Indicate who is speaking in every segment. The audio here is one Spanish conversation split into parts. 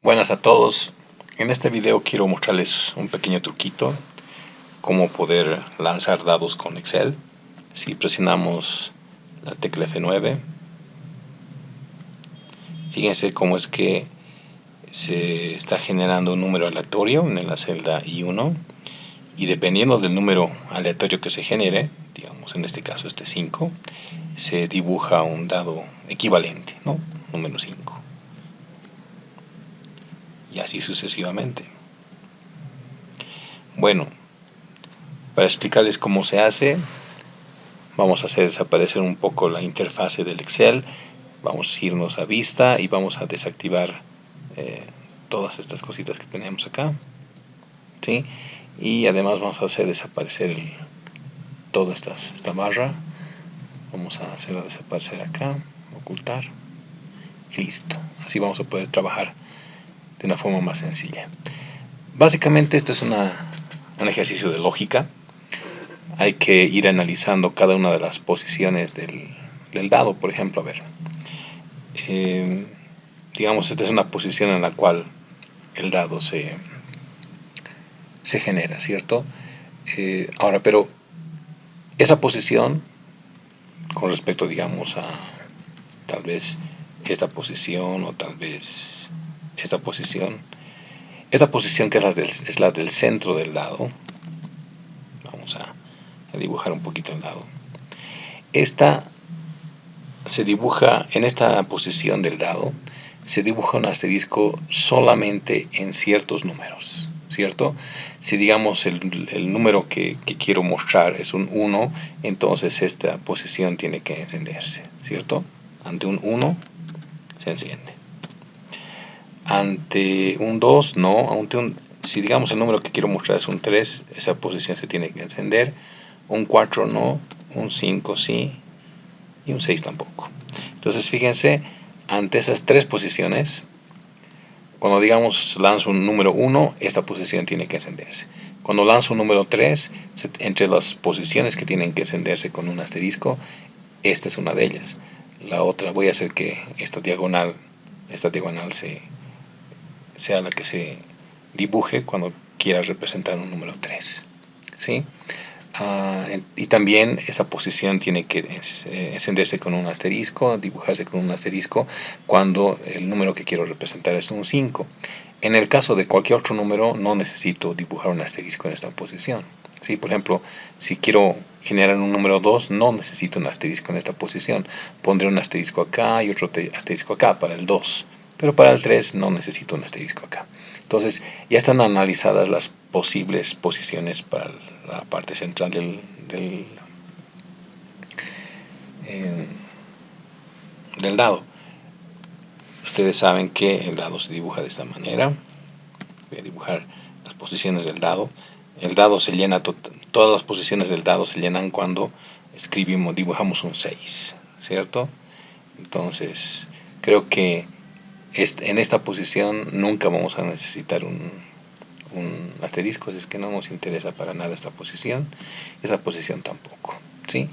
Speaker 1: Buenas a todos. En este video quiero mostrarles un pequeño truquito, cómo poder lanzar dados con Excel. Si presionamos la tecla F9, fíjense cómo es que se está generando un número aleatorio en la celda I1, y dependiendo del número aleatorio que se genere, digamos en este caso 5, se dibuja un dado equivalente, ¿no? Número 5. Y así sucesivamente. Bueno, para explicarles cómo se hace, vamos a hacer desaparecer un poco la interfase del Excel. Vamos a irnos a vista y vamos a desactivar todas estas cositas que tenemos acá, ¿sí? Y además vamos a hacer desaparecer toda esta barra. Vamos a hacerla desaparecer acá, ocultar, y listo. Así vamos a poder trabajar de una forma más sencilla. Básicamente esto es un ejercicio de lógica. Hay que ir analizando cada una de las posiciones del dado. Por ejemplo, a ver, digamos, esta es una posición en la cual el dado se genera, ¿cierto? Ahora, pero esa posición con respecto, digamos, a tal vez esta posición o tal vez esta posición que es la del centro del dado. Vamos a dibujar un poquito el dado. Esta se dibuja en esta posición del dado, se dibuja un asterisco solamente en ciertos números, ¿cierto? Si digamos el número que quiero mostrar es un 1, entonces esta posición tiene que encenderse, ¿cierto? Ante un 1 se enciende. Ante un 2 no. Si digamos el número que quiero mostrar es un 3, esa posición se tiene que encender. Un 4 no, un 5 sí, y un 6 tampoco. Entonces fíjense, ante esas tres posiciones, cuando digamos lanzo un número 1, esta posición tiene que encenderse. Cuando lanzo un número 3, entre las posiciones que tienen que encenderse con un asterisco, esta es una de ellas. La otra, voy a hacer que esta diagonal sea la que se dibuje cuando quiera representar un número 3, ¿sí? Y también esa posición tiene que encenderse con un asterisco, dibujarse con un asterisco cuando el número que quiero representar es un 5. En el caso de cualquier otro número no necesito dibujar un asterisco en esta posición, ¿sí? Por ejemplo, si quiero generar un número 2, no necesito un asterisco en esta posición. Pondré un asterisco acá y otro asterisco acá para el 2, pero para el 3 no necesito un asterisco acá. Entonces ya están analizadas las posibles posiciones para la parte central del dado. Ustedes saben que el dado se dibuja de esta manera. Voy a dibujar las posiciones del dado. El dado se llena, todas las posiciones del dado se llenan cuando dibujamos un 6, ¿cierto? Entonces creo que en esta posición nunca vamos a necesitar un asterisco, es que no nos interesa para nada esta posición tampoco, ¿sí?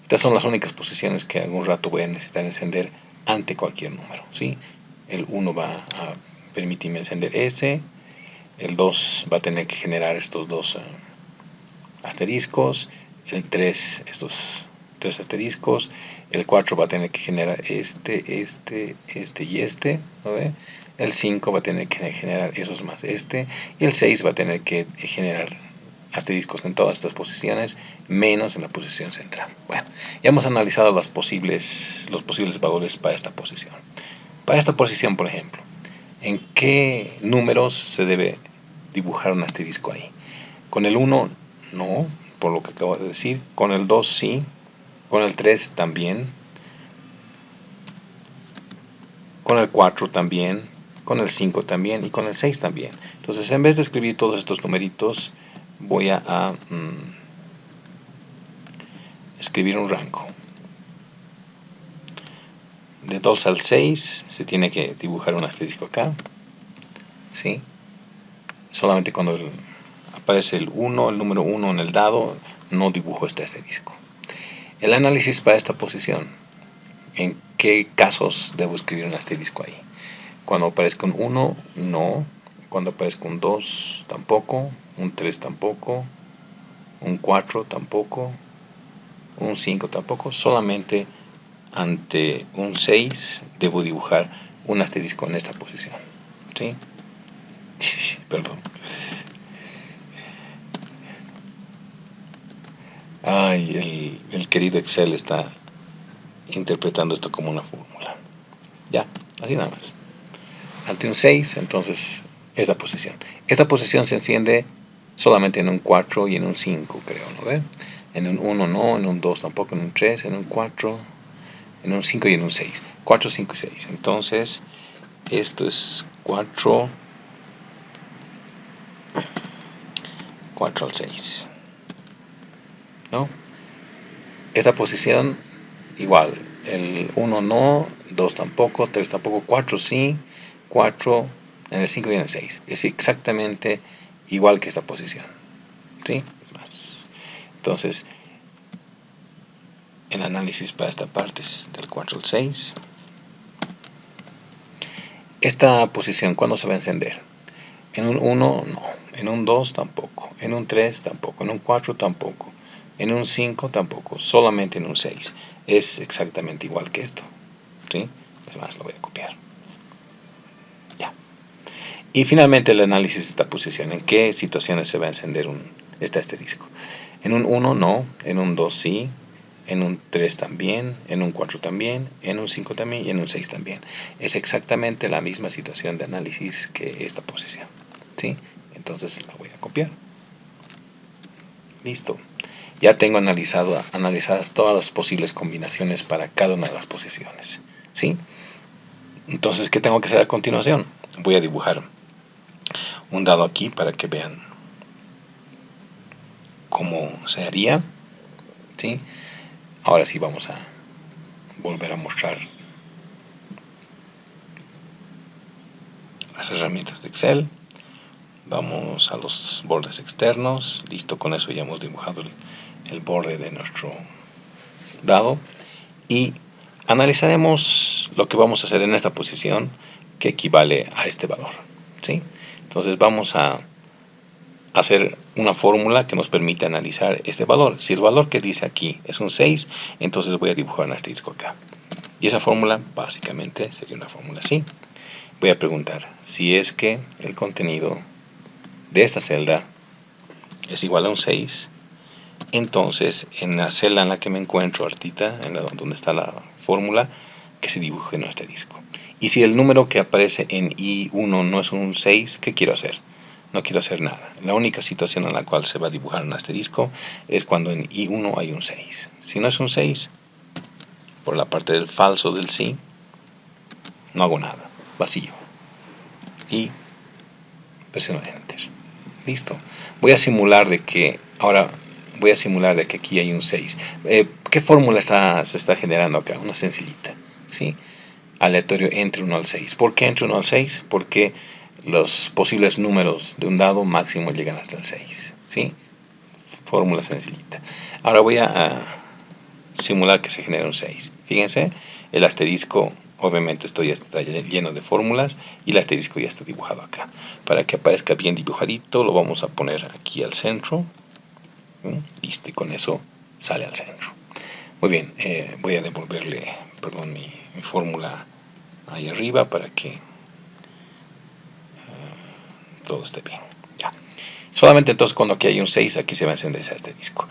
Speaker 1: Estas son las únicas posiciones que algún rato voy a necesitar encender ante cualquier número, ¿sí? El 1 va a permitirme encender ese, el 2 va a tener que generar estos dos asteriscos, el 3 estos 3 asteriscos, el 4 va a tener que generar este y este, ¿no ve? El 5 va a tener que generar esos más y el 6 va a tener que generar asteriscos en todas estas posiciones, menos en la posición central. Bueno, ya hemos analizado los posibles valores para esta posición. Para esta posición, por ejemplo, ¿en qué números se debe dibujar un asterisco ahí? Con el 1 no, por lo que acabo de decir. Con el 2 sí. Con el 3 también. Con el 4 también. Con el 5 también. Y con el 6 también. Entonces, en vez de escribir todos estos numeritos, voy a escribir un rango. De 2 al 6 se tiene que dibujar un asterisco acá, ¿sí? Solamente cuando aparece el 1, el número 1 en el dado, no dibujo este asterisco. El análisis para esta posición, ¿en qué casos debo escribir un asterisco ahí? Cuando aparezca un 1, no. Cuando aparezca un 2, tampoco. Un 3, tampoco. Un 4, tampoco. Un 5, tampoco. Solamente ante un 6 debo dibujar un asterisco en esta posición. ¿Sí? Perdón. Ay, el querido Excel está interpretando esto como una fórmula. Ya, así nada más. Ante un 6, entonces esta posición. Esta posición se enciende solamente en un 4 y en un 5, creo, ¿no ve? En un 1 no, en un 2 tampoco, en un 3, en un 4, en un 5 y en un 6. 4, 5 y 6. Entonces, esto es 4, 4 al 6. ¿No? Esta posición, igual. El 1 no, 2 tampoco, 3 tampoco, 4 sí, 4 en el 5 y en el 6. Es exactamente igual que esta posición. ¿Sí? Es más. Entonces, el análisis para esta parte es del 4 al 6. Esta posición, ¿cuándo se va a encender? En un 1, no. En un 2, tampoco. En un 3, tampoco. En un 4, tampoco. En un 5, tampoco. Solamente en un 6. Es exactamente igual que esto. ¿Sí? Es más, lo voy a copiar. Ya. Y finalmente el análisis de esta posición. ¿En qué situaciones se va a encender este asterisco? En un 1, no. En un 2, sí. En un 3 también, en un 4 también, en un 5 también y en un 6 también. Es exactamente la misma situación de análisis que esta posición. ¿Sí? Entonces la voy a copiar. Listo. Ya tengo analizadas todas las posibles combinaciones para cada una de las posiciones. ¿Sí? Entonces, ¿qué tengo que hacer a continuación? Voy a dibujar un dado aquí para que vean cómo se haría. ¿Sí? Ahora sí vamos a volver a mostrar las herramientas de Excel. Vamos a los bordes externos. Listo, con eso ya hemos dibujado el borde de nuestro dado. Y analizaremos lo que vamos a hacer en esta posición que equivale a este valor. ¿Sí? Entonces vamos a hacer una fórmula que nos permite analizar este valor. Si el valor que dice aquí es un 6, entonces voy a dibujar un asterisco acá. Y esa fórmula básicamente sería una fórmula así. Voy a preguntar si es que el contenido de esta celda es igual a un 6, entonces en la celda en la que me encuentro ahorita, donde está la fórmula, que se dibuje un asterisco. Y si el número que aparece en I1 no es un 6, ¿qué quiero hacer? No quiero hacer nada. La única situación en la cual se va a dibujar un asterisco es cuando en I1 hay un 6. Si no es un 6, por la parte del falso del sí, no hago nada, vacío. Y presiono Enter. Listo. Voy a simular de que aquí hay un 6. ¿Qué fórmula se está generando acá? Una sencillita. ¿Sí? Aleatorio entre 1 al 6. ¿Por qué entre 1 al 6? Porque los posibles números de un dado máximo llegan hasta el 6. ¿Sí? Fórmula sencillita. Ahora voy a simular que se genera un 6. Fíjense, el asterisco obviamente está lleno de fórmulas y el asterisco ya está dibujado acá. Para que aparezca bien dibujadito lo vamos a poner aquí al centro. Listo, y con eso sale al centro. Muy bien, voy a devolverle, perdón, mi fórmula ahí arriba para que todo esté bien. Ya. Solamente entonces cuando aquí hay un 6, aquí se va a encender ese asterisco.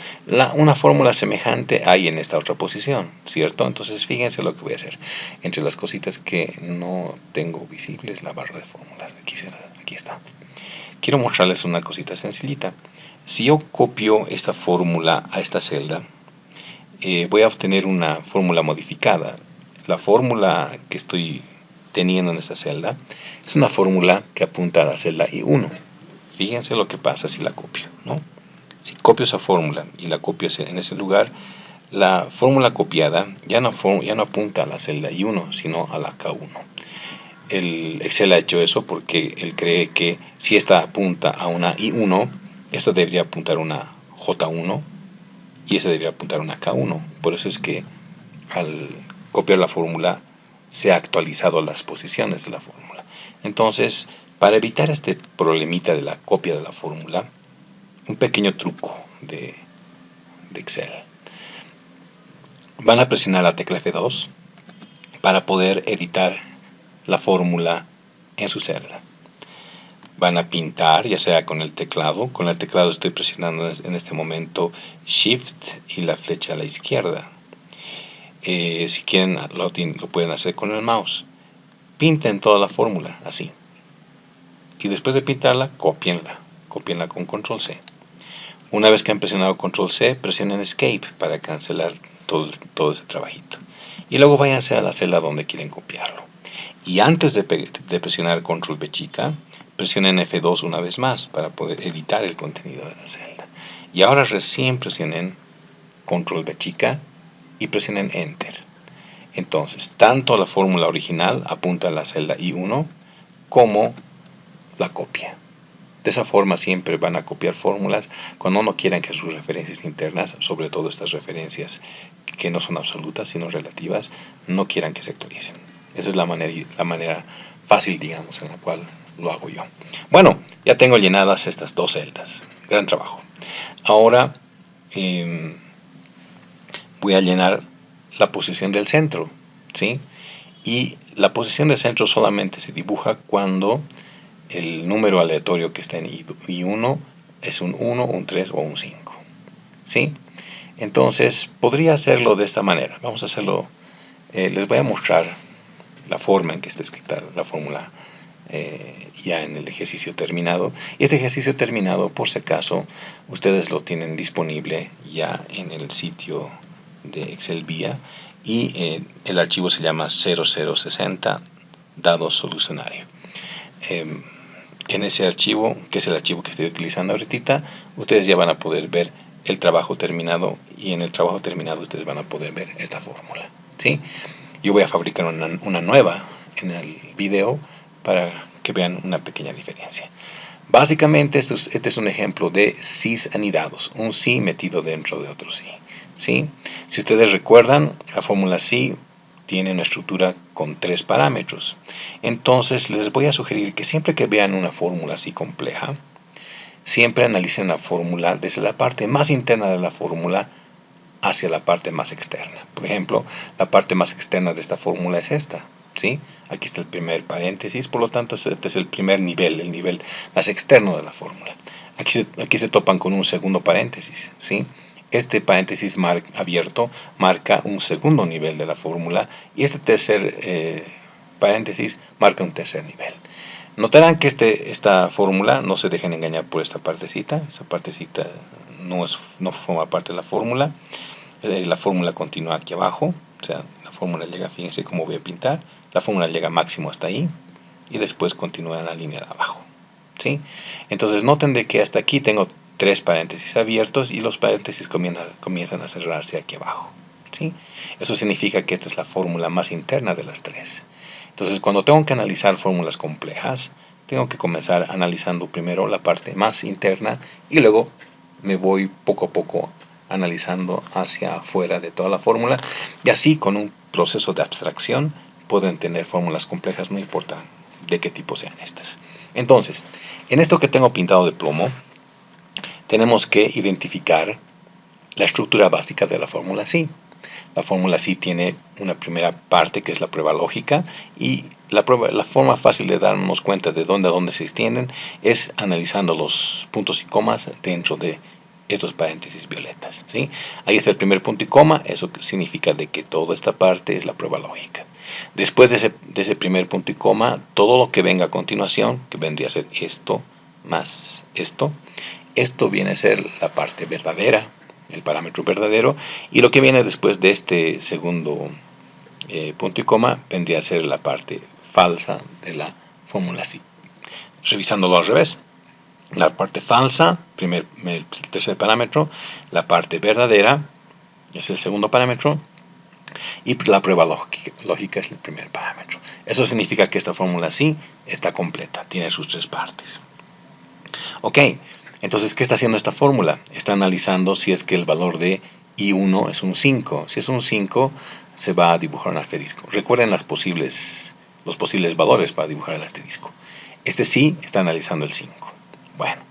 Speaker 1: Una fórmula semejante hay en esta otra posición, ¿cierto? Entonces fíjense lo que voy a hacer. Entre las cositas que no tengo visibles, la barra de fórmulas. Aquí está. Quiero mostrarles una cosita sencillita. Si yo copio esta fórmula a esta celda, voy a obtener una fórmula modificada. La fórmula que estoy teniendo en esta celda es una fórmula que apunta a la celda I1. Fíjense lo que pasa si la copio, ¿no? Si copio esa fórmula y la copio en ese lugar, la fórmula copiada ya no apunta a la celda I1, sino a la K1. El Excel ha hecho eso porque él cree que si esta apunta a una I1, esta debería apuntar a una J1 y esta debería apuntar a una K1. Por eso es que al copiar la fórmula se ha actualizado las posiciones de la fórmula. Entonces, para evitar este problemita de la copia de la fórmula, un pequeño truco de Excel. Van a presionar la tecla F2 para poder editar la fórmula en su celda. Van a pintar, ya sea con el teclado. Con el teclado estoy presionando en este momento Shift y la flecha a la izquierda. Si quieren lo pueden hacer con el mouse. Pinten toda la fórmula así. Y después de pintarla, copienla con Control C. Una vez que han presionado Control C, presionen Escape para cancelar todo ese trabajito. Y luego váyanse a la celda donde quieren copiarlo. Y antes de presionar Control B chica, presionen F2 una vez más para poder editar el contenido de la celda. Y ahora recién presionen Control B chica y presionen Enter. Entonces, tanto la fórmula original apunta a la celda I1 como la copia. De esa forma siempre van a copiar fórmulas cuando no quieran que sus referencias internas, sobre todo estas referencias que no son absolutas sino relativas, no quieran que se actualicen. Esa es la manera fácil, digamos, en la cual lo hago yo. Bueno, ya tengo llenadas estas dos celdas. Gran trabajo. Ahora voy a llenar la posición del centro, ¿sí? Y la posición del centro solamente se dibuja cuando el número aleatorio que está en I1 es un 1, un 3 o un 5, ¿sí? Entonces podría hacerlo de esta manera. Vamos a hacerlo, les voy a mostrar la forma en que está escrita la fórmula ya en el ejercicio terminado. Y este ejercicio terminado, por si acaso, ustedes lo tienen disponible ya en el sitio de Excel Vía, y el archivo se llama 0060 dado solucionario. En ese archivo, que es el archivo que estoy utilizando ahorita, ustedes ya van a poder ver el trabajo terminado, y en el trabajo terminado ustedes van a poder ver esta fórmula, ¿sí? Yo voy a fabricar una nueva en el video para que vean una pequeña diferencia. Básicamente este es un ejemplo de sís anidados, un sí metido dentro de otro sí, ¿sí? Si ustedes recuerdan, la fórmula sí tiene una estructura con 3 parámetros. Entonces les voy a sugerir que siempre que vean una fórmula así compleja, siempre analicen la fórmula desde la parte más interna de la fórmula hacia la parte más externa. Por ejemplo, la parte más externa de esta fórmula es esta, ¿sí? Aquí está el primer paréntesis, por lo tanto este es el primer nivel, el nivel más externo de la fórmula. Aquí se topan con un segundo paréntesis, ¿sí? Este paréntesis abierto marca un segundo nivel de la fórmula, y este tercer paréntesis marca un tercer nivel. Notarán que esta fórmula, no se dejen engañar por esta partecita. Esta partecita no forma parte de la fórmula. La fórmula continúa aquí abajo, o sea, la fórmula llega, fíjense cómo voy a pintar, la fórmula llega máximo hasta ahí y después continúa en la línea de abajo, ¿sí? Entonces noten de que hasta aquí tengo 3 paréntesis abiertos y los paréntesis comienzan a cerrarse aquí abajo, ¿sí? Eso significa que esta es la fórmula más interna de las 3. Entonces, cuando tengo que analizar fórmulas complejas, tengo que comenzar analizando primero la parte más interna y luego me voy poco a poco analizando hacia afuera de toda la fórmula, y así con un proceso de abstracción pueden tener fórmulas complejas, no importa de qué tipo sean estas. Entonces, en esto que tengo pintado de plomo, tenemos que identificar la estructura básica de la fórmula sí. La fórmula sí tiene una primera parte que es la prueba lógica, y la forma fácil de darnos cuenta de dónde a dónde se extienden es analizando los puntos y comas dentro de estos paréntesis violetas, ¿sí? Ahí está el primer punto y coma, eso significa de que toda esta parte es la prueba lógica. Después de ese primer punto y coma, todo lo que venga a continuación, que vendría a ser esto más esto viene a ser la parte verdadera, el parámetro verdadero, y lo que viene después de este segundo punto y coma vendría a ser la parte falsa de la fórmula sí. Revisándolo al revés, la parte falsa, el tercer parámetro, la parte verdadera es el segundo parámetro, y la prueba lógica es el primer parámetro. Eso significa que esta fórmula sí está completa, tiene sus 3 partes. Ok, entonces, ¿qué está haciendo esta fórmula? Está analizando si es que el valor de I1 es un 5. Si es un 5, se va a dibujar un asterisco. Recuerden las posibles los posibles valores para dibujar el asterisco. Este sí está analizando el 5. Bueno,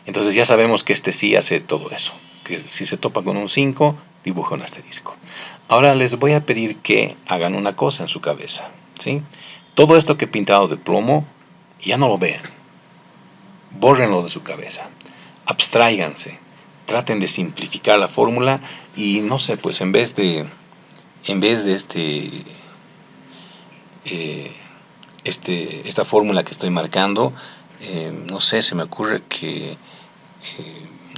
Speaker 1: entonces ya sabemos que este sí hace todo eso. Que si se topa con un 5, dibuja un asterisco. Ahora les voy a pedir que hagan una cosa en su cabeza, ¿sí? Todo esto que he pintado de plomo, ya no lo vean. Bórrenlo de su cabeza. Abstráiganse. Traten de simplificar la fórmula y no sé, pues en vez de esta fórmula que estoy marcando, no sé, se me ocurre que,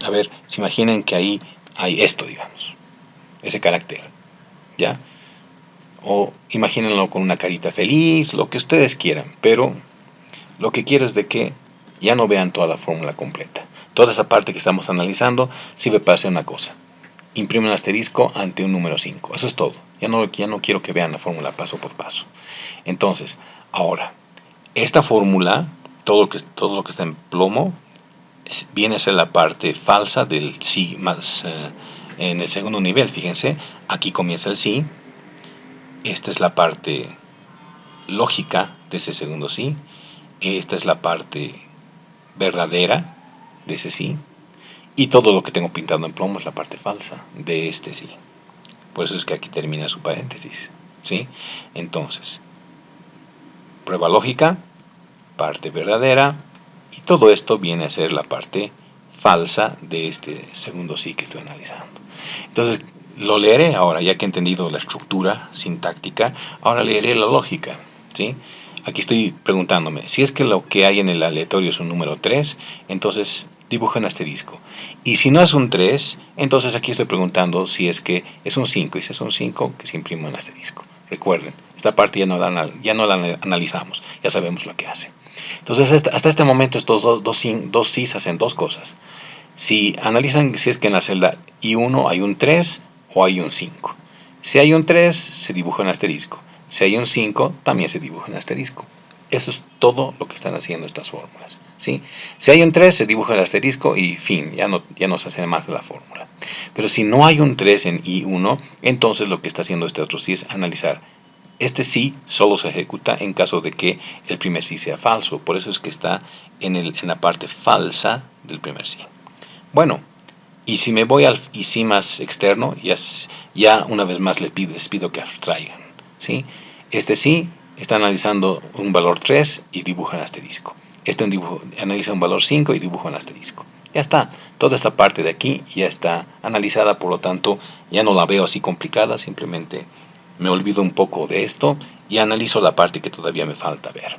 Speaker 1: a ver, se imaginen que ahí hay esto, digamos, ese carácter, ¿ya? O imagínenlo con una carita feliz, lo que ustedes quieran, pero lo que quiero es de que ya no vean toda la fórmula completa. Toda esa parte que estamos analizando sirve para hacer una cosa. Imprime un asterisco ante un número 5. Eso es todo. Ya no quiero que vean la fórmula paso por paso. Entonces, ahora, esta fórmula, todo lo que está en plomo, viene a ser la parte falsa del sí más en el segundo nivel. Fíjense, aquí comienza el sí. Esta es la parte lógica de ese segundo sí. Esta es la parte verdadera de ese sí. Y todo lo que tengo pintado en plomo es la parte falsa de este sí. Por eso es que aquí termina su paréntesis, ¿sí? Entonces, prueba lógica, parte verdadera, y todo esto viene a ser la parte falsa de este segundo sí que estoy analizando. Entonces, lo leeré ahora, ya que he entendido la estructura sintáctica, ahora leeré la lógica, ¿sí? Aquí estoy preguntándome, si es que lo que hay en el aleatorio es un número 3, entonces dibuja un asterisco. Y si no es un 3, entonces aquí estoy preguntando si es que es un 5, y si es un 5, que se imprime un asterisco. Recuerden, esta parte ya no la analizamos, ya sabemos lo que hace. Entonces, hasta este momento estos dos sís hacen dos cosas. Si analizan si es que en la celda I1 hay un 3 o hay un 5. Si hay un 3, se dibuja un asterisco. Si hay un 5, también se dibuja un asterisco. Eso es todo lo que están haciendo estas fórmulas, ¿sí? Si hay un 3, se dibuja el asterisco y fin, ya no se hace más de la fórmula. Pero si no hay un 3 en I1, entonces lo que está haciendo este otro sí es analizar. Este sí solo se ejecuta en caso de que el primer sí sea falso. Por eso es que está en la parte falsa del primer sí. Bueno, y si me voy al y sí más externo, ya una vez más les pido que abstraigan, ¿sí? Este sí está analizando un valor 3 y dibuja un asterisco. Este analiza un valor 5 y dibuja un asterisco. Ya está, toda esta parte de aquí ya está analizada, por lo tanto ya no la veo así complicada, simplemente me olvido un poco de esto y analizo la parte que todavía me falta ver,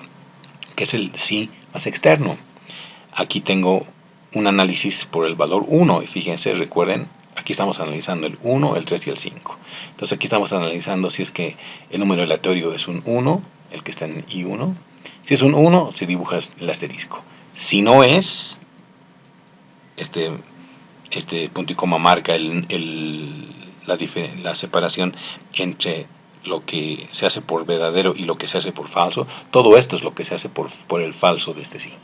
Speaker 1: que es el sí más externo. Aquí tengo un análisis por el valor 1 y fíjense, recuerden, aquí estamos analizando el 1, el 3 y el 5. Entonces aquí estamos analizando si es que el número aleatorio es un 1, el que está en I1. Si es un 1, se dibuja el asterisco. Si no es, este punto y coma marca la separación entre lo que se hace por verdadero y lo que se hace por falso. Todo esto es lo que se hace por el falso de este sí.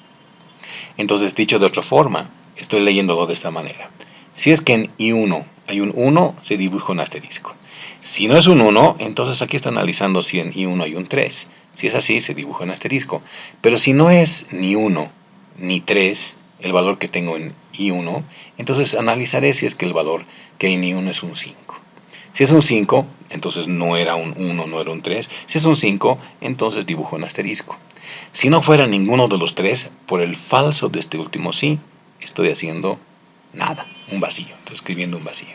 Speaker 1: Entonces, dicho de otra forma, estoy leyéndolo de esta manera. Si es que en I1 hay un 1, se dibuja un asterisco. Si no es un 1, entonces aquí está analizando si en I1 hay un 3. Si es así, se dibuja un asterisco. Pero si no es ni 1 ni 3, el valor que tengo en I1, entonces analizaré si es que el valor que hay en I1 es un 5. Si es un 5, entonces no era un 1, no era un 3. Si es un 5, entonces dibujo un asterisco. Si no fuera ninguno de los tres, por el falso de este último sí, estoy haciendo nada, un vacío, estoy escribiendo un vacío.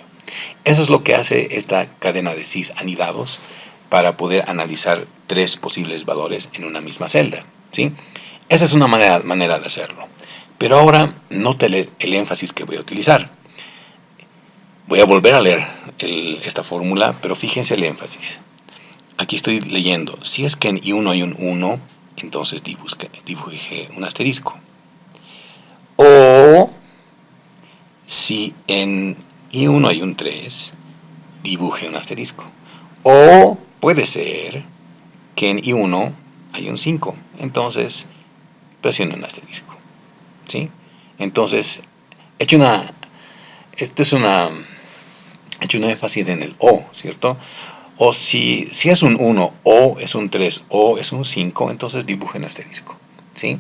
Speaker 1: Eso es lo que hace esta cadena de sís anidados para poder analizar tres posibles valores en una misma celda, ¿sí? Esa es una manera de hacerlo. Pero ahora note el énfasis que voy a utilizar. Voy a volver a leer esta fórmula, pero fíjense el énfasis. Aquí estoy leyendo, si es que en I1 hay un 1, entonces dibuje un asterisco. O si en I1 hay un 3, dibuje un asterisco. O puede ser que en I1 hay un 5, entonces presione un asterisco, ¿sí? Entonces, he hecho un énfasis en el O, ¿cierto? O si es un 1, o es un 3, o es un 5, entonces dibuje un asterisco, ¿sí?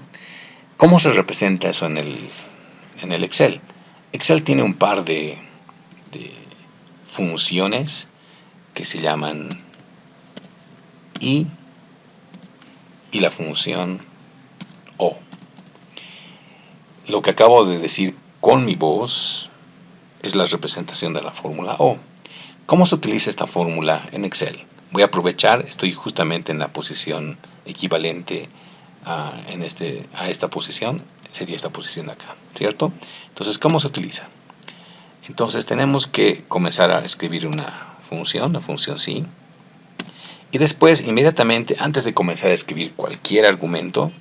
Speaker 1: ¿Cómo se representa eso en el Excel? Excel tiene un par de funciones que se llaman y la función o. Lo que acabo de decir con mi voz es la representación de la fórmula o. ¿Cómo se utiliza esta fórmula en Excel? Voy a aprovechar, estoy justamente en la posición equivalente a esta posición, sería esta posición de acá, ¿cierto? Entonces, ¿cómo se utiliza? Entonces tenemos que comenzar a escribir una función, la función sí, y después, inmediatamente, antes de comenzar a escribir cualquier argumento,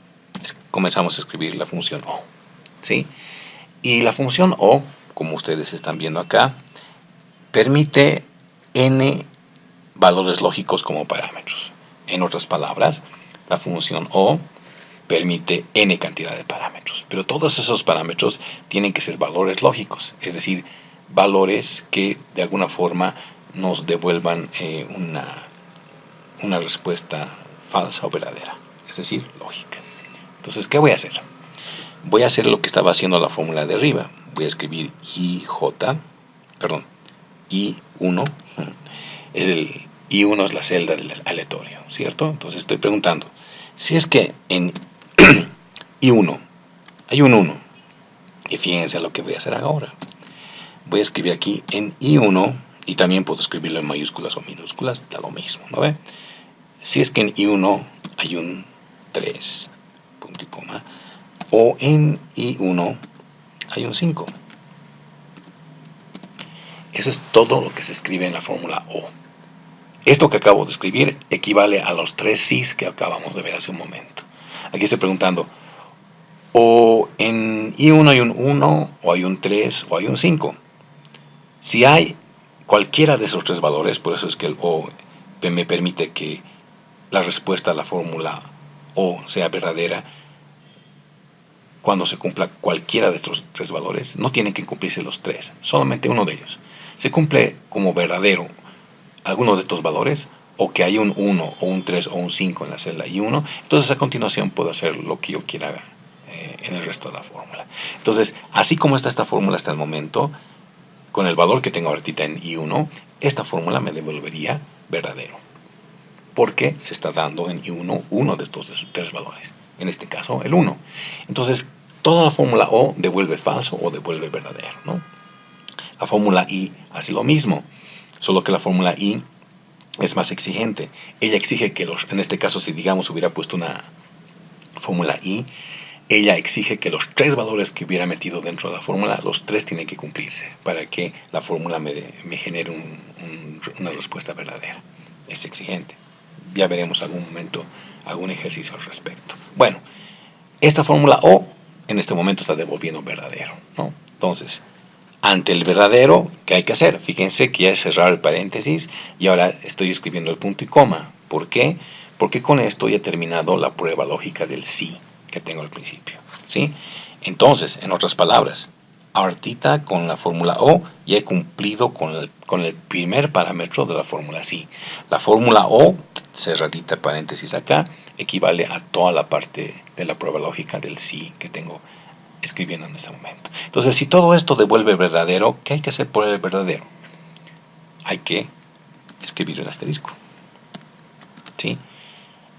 Speaker 1: comenzamos a escribir la función o, ¿sí? Y la función o, como ustedes están viendo acá, permite n valores lógicos como parámetros. En otras palabras, la función o permite n cantidad de parámetros, pero todos esos parámetros tienen que ser valores lógicos, es decir, valores que de alguna forma nos devuelvan una respuesta falsa o verdadera, es decir, lógica. Entonces, ¿qué voy a hacer? Voy a hacer lo que estaba haciendo la fórmula de arriba. Voy a escribir I1, I1 es la celda del aleatorio, ¿cierto? Entonces estoy preguntando, si es que en I1 hay un 1, y fíjense lo que voy a hacer ahora. Voy a escribir aquí en I1, y también puedo escribirlo en mayúsculas o minúsculas, da lo mismo, ¿no ve? Si es que en I1 hay un 3, punto y coma, o en I1 hay un 5. Eso es todo lo que se escribe en la fórmula O. Esto que acabo de escribir equivale a los 3 sís que acabamos de ver hace un momento. Aquí estoy preguntando, o en I1 hay un 1, o hay un 3, o hay un 5. Si hay cualquiera de esos tres valores, por eso es que el O me permite que la respuesta a la fórmula O sea verdadera, cuando se cumpla cualquiera de estos tres valores, no tienen que cumplirse los tres, solamente uno de ellos. Se cumple como verdadero alguno de estos valores, o que hay un 1, o un 3, o un 5 en la celda I1, entonces a continuación puedo hacer lo que yo quiera en el resto de la fórmula. Entonces, así como está esta fórmula hasta el momento, con el valor que tengo ahorita en I1, esta fórmula me devolvería verdadero, porque se está dando en I1 uno de estos tres valores, en este caso el 1. Entonces, toda la fórmula O devuelve falso o devuelve verdadero, ¿no? La fórmula I hace lo mismo, solo que la fórmula I es más exigente. Ella exige que en este caso, si digamos hubiera puesto una fórmula I, ella exige que los tres valores que hubiera metido dentro de la fórmula, los tres tienen que cumplirse para que la fórmula me genere una respuesta verdadera. Es exigente. Ya veremos algún momento algún ejercicio al respecto. Bueno, esta fórmula O en este momento está devolviendo verdadero, ¿no? Entonces, ante el verdadero, ¿qué hay que hacer? Fíjense que ya he cerrado el paréntesis y ahora estoy escribiendo el punto y coma. ¿Por qué? Porque con esto ya he terminado la prueba lógica del sí que tengo al principio, ¿sí? Entonces, en otras palabras, ahorita con la fórmula O ya he cumplido con el primer parámetro de la fórmula sí. La fórmula O, cerradita paréntesis acá, equivale a toda la parte de la prueba lógica del sí que tengo escribiendo en este momento. Entonces, si todo esto devuelve verdadero, ¿qué hay que hacer por el verdadero? Hay que escribir un asterisco, ¿sí?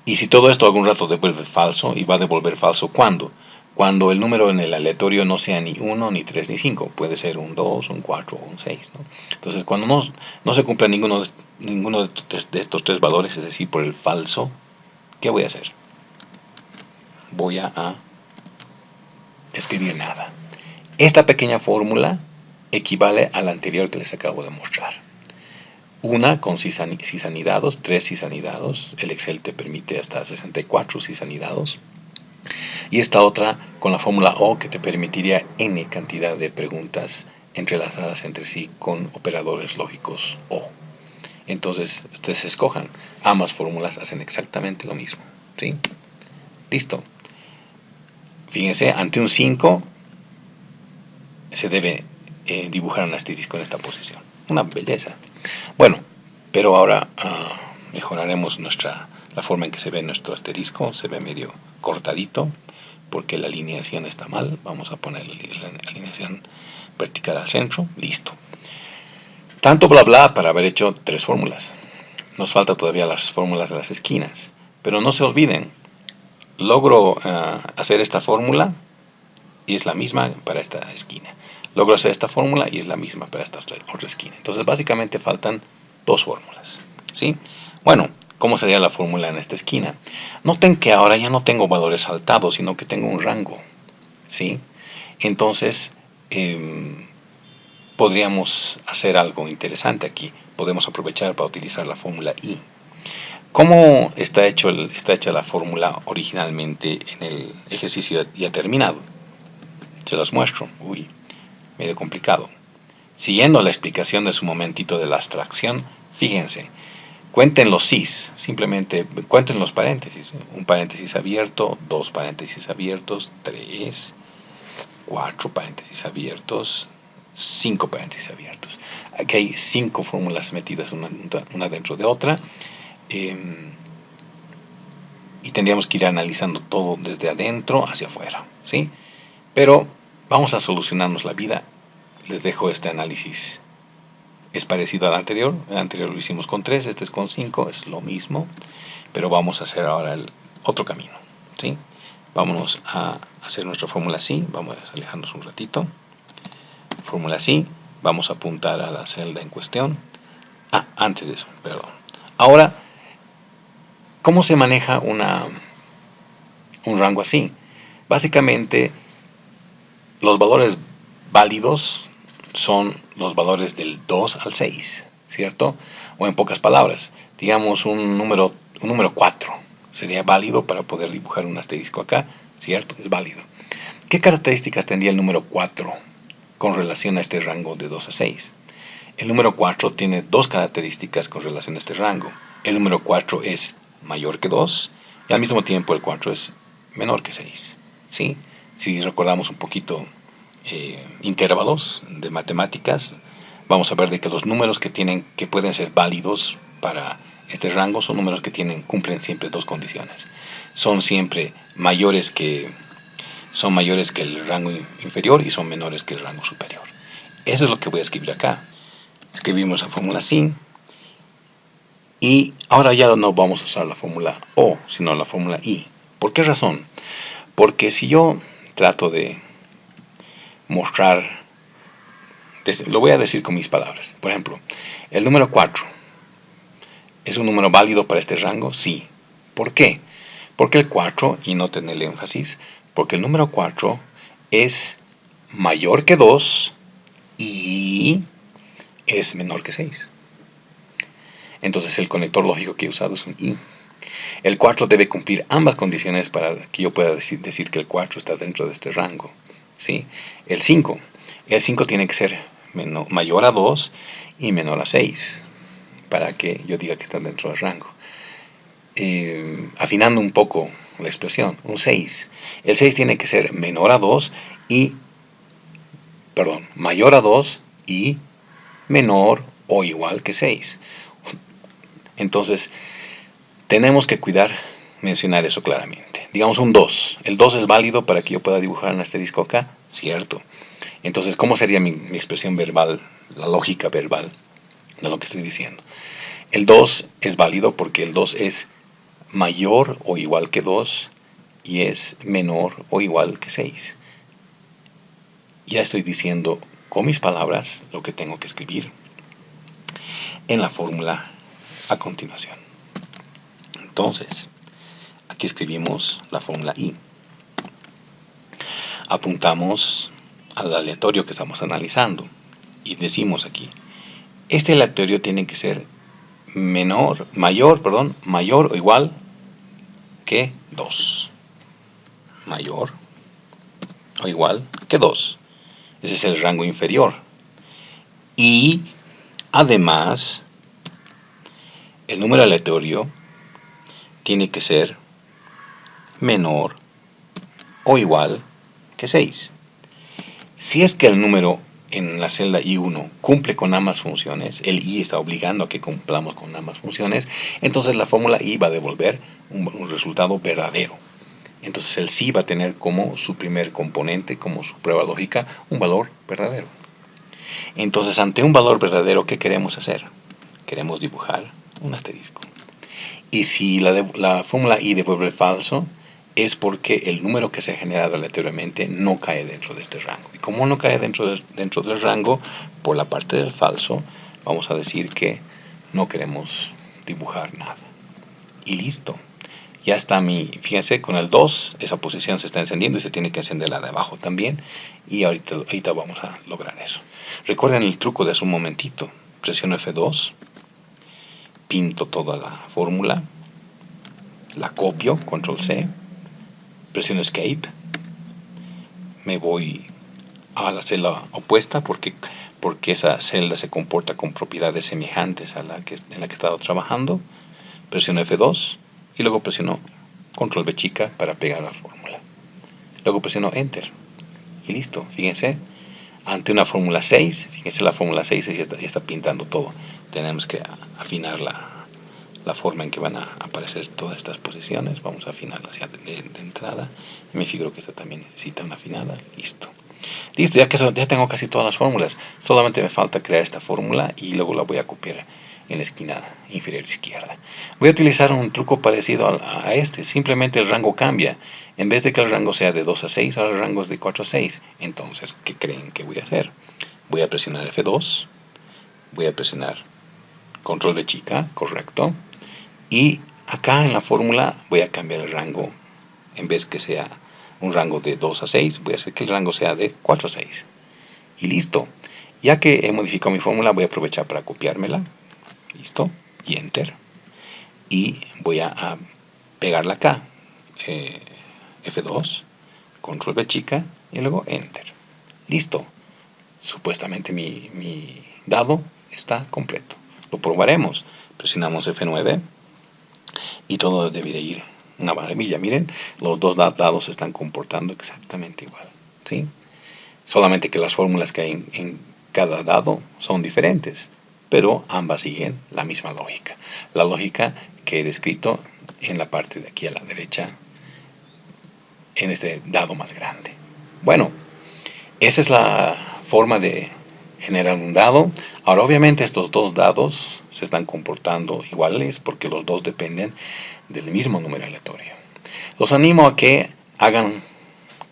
Speaker 1: Y si todo esto algún rato devuelve falso, y va a devolver falso, ¿cuándo? Cuando el número en el aleatorio no sea ni 1, ni 3, ni 5. Puede ser un 2, un 4 o un 6, ¿no? Entonces, cuando no se cumpla ninguno de estos tres valores, es decir, por el falso, ¿qué voy a hacer? Voy a escribir nada. Esta pequeña fórmula equivale a la anterior que les acabo de mostrar. Una con cisanidados, 3 cisanidados. El Excel te permite hasta 64 cisanidados. Y esta otra con la fórmula O, que te permitiría n cantidad de preguntas entrelazadas entre sí con operadores lógicos O. Entonces, ustedes escojan. Ambas fórmulas hacen exactamente lo mismo, ¿sí? Listo. Fíjense, ante un 5 se debe dibujar un asterisco en esta posición. Una belleza. Bueno, Pero ahora mejoraremos la forma en que se ve nuestro asterisco. Se ve medio cortadito porque la alineación está mal. Vamos a poner la alineación vertical al centro. Listo. Tanto bla bla para haber hecho 3 fórmulas. Nos falta todavía las fórmulas de las esquinas. Pero no se olviden, logro hacer esta fórmula y es la misma para esta esquina. Logro hacer esta fórmula y es la misma para esta otra esquina. Entonces básicamente faltan 2 fórmulas, ¿sí? Bueno, ¿cómo sería la fórmula en esta esquina? Noten que ahora ya no tengo valores saltados, sino que tengo un rango, ¿sí? Entonces podríamos hacer algo interesante aquí. Podemos aprovechar para utilizar la fórmula I. ¿Cómo está hecha la fórmula originalmente en el ejercicio ya terminado? Se los muestro. Uy, medio complicado. Siguiendo la explicación de su momentito de la abstracción, fíjense, cuenten los sís, simplemente cuenten los paréntesis. Un paréntesis abierto, 2 paréntesis abiertos, 3, 4 paréntesis abiertos, 5 paréntesis abiertos. Aquí hay 5 fórmulas metidas una dentro de otra. Y tendríamos que ir analizando todo desde adentro hacia afuera, ¿sí? Pero vamos a solucionarnos la vida. Les dejo este análisis. Es parecido al anterior. El anterior lo hicimos con 3, este es con 5, es lo mismo. Pero vamos a hacer ahora el otro camino, ¿sí? Vámonos a hacer nuestra fórmula sí. Vamos a alejarnos un ratito. Fórmula sí. Vamos a apuntar a la celda en cuestión. Antes de eso, perdón. Ahora, ¿cómo se maneja un rango así? Básicamente, los valores válidos son los valores del 2 al 6, ¿cierto? O en pocas palabras, digamos un número 4 sería válido para poder dibujar un asterisco acá, ¿cierto? Es válido. ¿Qué características tendría el número 4 con relación a este rango de 2 a 6? El número 4 tiene 2 características con relación a este rango. El número 4 es mayor que 2 y al mismo tiempo el 4 es menor que 6, ¿sí? Si recordamos un poquito intervalos de matemáticas, vamos a ver de que los números que pueden ser válidos para este rango son números que cumplen siempre 2 condiciones. Son siempre mayores que el rango inferior y son menores que el rango superior. Eso es lo que voy a escribir acá. Escribimos la fórmula así. Y ahora ya no vamos a usar la fórmula O, sino la fórmula I. ¿Por qué razón? Porque si yo trato de mostrar, lo voy a decir con mis palabras. Por ejemplo, el número 4, ¿es un número válido para este rango? Sí. ¿Por qué? Porque el 4, y noten el énfasis, porque el número 4 es mayor que 2 y es menor que 6. Entonces el conector lógico que he usado es un I. El 4 debe cumplir ambas condiciones para que yo pueda decir que el 4 está dentro de este rango, ¿sí? El 5 tiene que ser mayor a 2 y menor a 6 para que yo diga que está dentro del rango. Afinando un poco la expresión, un 6. El 6 tiene que ser mayor a 2 y menor o igual que 6. Entonces, tenemos que mencionar eso claramente. Digamos un 2. El 2 es válido para que yo pueda dibujar un asterisco acá, ¿cierto? Entonces, ¿cómo sería mi expresión verbal, la lógica verbal de lo que estoy diciendo? El 2 es válido porque el 2 es mayor o igual que 2 y es menor o igual que 6. Ya estoy diciendo con mis palabras lo que tengo que escribir en la fórmula a continuación. Entonces, aquí escribimos la fórmula I. Apuntamos al aleatorio que estamos analizando y decimos aquí, este aleatorio tiene que ser mayor o igual que 2. Mayor o igual que 2. Ese es el rango inferior. Y además, el número aleatorio tiene que ser menor o igual que 6. Si es que el número en la celda I1 cumple con ambas funciones, el I está obligando a que cumplamos con ambas funciones, entonces la fórmula I va a devolver un resultado verdadero. Entonces el sí va a tener como su primer componente, como su prueba lógica, un valor verdadero. Entonces, ante un valor verdadero, ¿qué queremos hacer? Queremos dibujar un asterisco. Y si la fórmula I devuelve falso, es porque el número que se ha generado aleatoriamente no cae dentro de este rango. Y como no cae dentro del rango, por la parte del falso, vamos a decir que no queremos dibujar nada. Y listo. Ya está fíjense, con el 2 esa posición se está encendiendo y se tiene que encender la de abajo también. Y ahorita vamos a lograr eso. Recuerden el truco de hace un momentito. Presiono F2, pinto toda la fórmula, la copio, control C, presiono Escape, me voy a la celda opuesta porque esa celda se comporta con propiedades semejantes a en la que he estado trabajando. Presiono F2 y luego presiono control B chica para pegar la fórmula. Luego presiono Enter y listo. Fíjense, ante una fórmula 6, fíjense, la fórmula 6 ya está pintando todo. Tenemos que afinar la forma en que van a aparecer todas estas posiciones. Vamos a afinarlas ya de entrada. Y me figuro que esta también necesita una afinada. Listo. Listo, ya tengo casi todas las fórmulas. Solamente me falta crear esta fórmula y luego la voy a copiar en la esquina inferior izquierda. Voy a utilizar un truco parecido a este. Simplemente el rango cambia. En vez de que el rango sea de 2 a 6, ahora el rango es de 4 a 6. Entonces, ¿qué creen que voy a hacer? Voy a presionar F2. Voy a presionar control de chica, correcto. Y acá en la fórmula voy a cambiar el rango. En vez que sea un rango de 2 a 6, voy a hacer que el rango sea de 4 a 6. Y listo. Ya que he modificado mi fórmula, voy a aprovechar para copiármela. Listo. Y Enter. Y voy a pegarla acá. F2, control B chica y luego Enter. Listo. Supuestamente mi dado está completo. Lo probaremos. Presionamos F9 y todo debe ir una maravilla. Miren, los dos dados se están comportando exactamente igual, ¿sí? Solamente que las fórmulas que hay en cada dado son diferentes, pero ambas siguen la misma lógica. La lógica que he descrito en la parte de aquí a la derecha, en este dado más grande. Bueno, esa es la forma de generar un dado. Ahora, obviamente, estos dos dados se están comportando iguales porque los dos dependen del mismo número aleatorio. Los animo a que hagan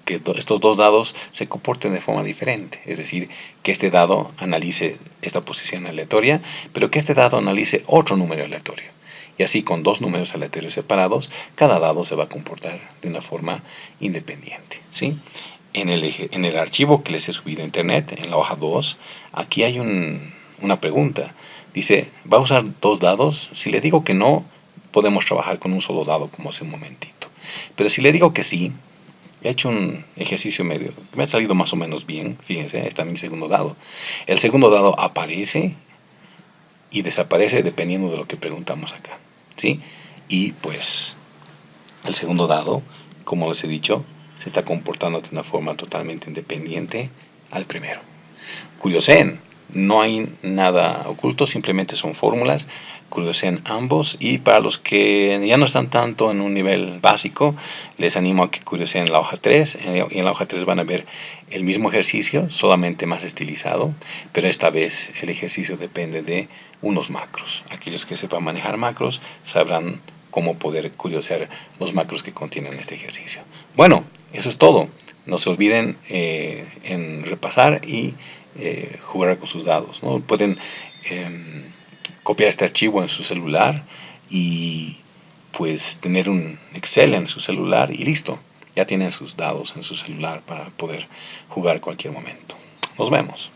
Speaker 1: que estos dos dados se comporten de forma diferente. Es decir, que este dado analice esta posición aleatoria, pero que este dado analice otro número aleatorio. Y así, con dos números aleatorios separados, cada dado se va a comportar de una forma independiente, ¿sí? En el archivo que les he subido a internet, en la hoja 2, aquí hay una pregunta. Dice, ¿va a usar dos dados? Si le digo que no, podemos trabajar con un solo dado como hace un momentito. Pero si le digo que sí, he hecho un ejercicio medio, me ha salido más o menos bien. Fíjense, está mi segundo dado. El segundo dado aparece y desaparece dependiendo de lo que preguntamos acá, ¿sí? Y pues el segundo dado, como les he dicho, se está comportando de una forma totalmente independiente al primero. Curiosen, no hay nada oculto, simplemente son fórmulas. Curiosen ambos, y para los que ya no están tanto en un nivel básico, les animo a que curiosen la hoja 3. Y en la hoja 3 van a ver el mismo ejercicio, solamente más estilizado, pero esta vez el ejercicio depende de unos macros. Aquellos que sepan manejar macros sabrán cómo poder curiosear los macros que contienen este ejercicio. Bueno, eso es todo. No se olviden en repasar y jugar con sus dados, ¿no? Pueden copiar este archivo en su celular y pues tener un Excel en su celular y listo. Ya tienen sus dados en su celular para poder jugar cualquier momento. Nos vemos.